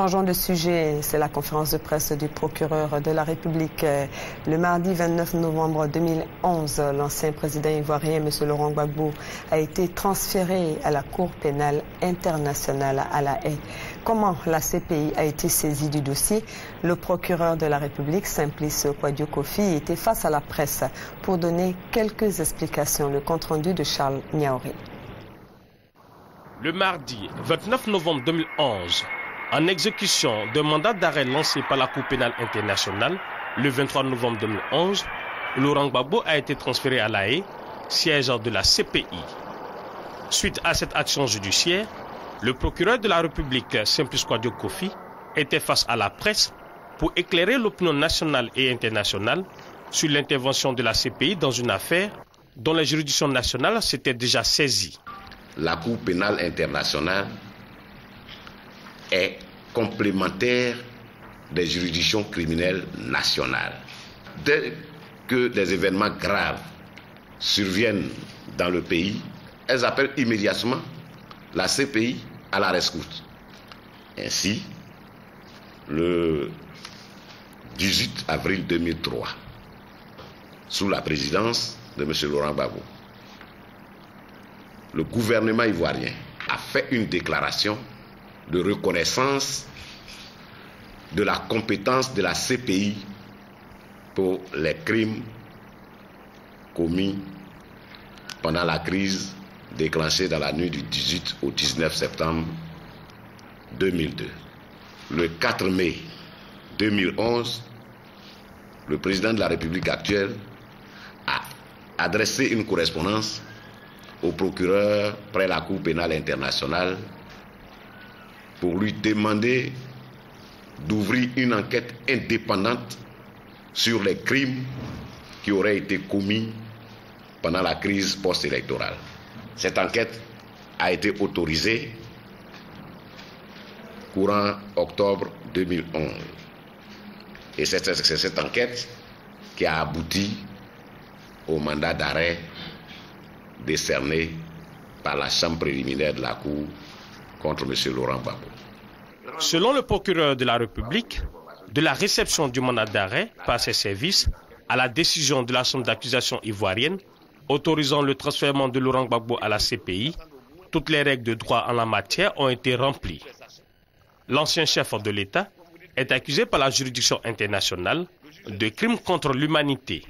Changeons de sujet, c'est la conférence de presse du procureur de la République. Le mardi 29 novembre 2011, l'ancien président ivoirien, M. Laurent Gbagbo, a été transféré à la Cour pénale internationale à La Haye. Comment la CPI a été saisie du dossier? Le procureur de la République, Simplice Kouadio Kofi, était face à la presse pour donner quelques explications. Le compte-rendu de Charles Niaoré. Le mardi 29 novembre 2011, en exécution d'un mandat d'arrêt lancé par la Cour pénale internationale, le 23 novembre 2011, Laurent Gbagbo a été transféré à La Haye, siège de la CPI. Suite à cette action judiciaire, le procureur de la République, Simplice Kouadio Kofi, était face à la presse pour éclairer l'opinion nationale et internationale sur l'intervention de la CPI dans une affaire dont la juridiction nationale s'était déjà saisie. La Cour pénale internationale est complémentaire des juridictions criminelles nationales. Dès que des événements graves surviennent dans le pays, elles appellent immédiatement la CPI à la rescousse. Ainsi, le 18 avril 2003, sous la présidence de M. Laurent Gbagbo, le gouvernement ivoirien a fait une déclaration de reconnaissance de la compétence de la CPI pour les crimes commis pendant la crise déclenchée dans la nuit du 18 au 19 septembre 2002. Le 4 mai 2011, le président de la République actuelle a adressé une correspondance au procureur près la Cour pénale internationale pour lui demander d'ouvrir une enquête indépendante sur les crimes qui auraient été commis pendant la crise post-électorale. Cette enquête a été autorisée courant octobre 2011. Et c'est cette enquête qui a abouti au mandat d'arrêt décerné par la chambre préliminaire de la Cour contre M. Laurent Gbagbo. Selon le procureur de la République, de la réception du mandat d'arrêt par ses services à la décision de la chambre d'accusation ivoirienne autorisant le transfèrement de Laurent Gbagbo à la CPI, toutes les règles de droit en la matière ont été remplies. L'ancien chef de l'État est accusé par la juridiction internationale de crimes contre l'humanité.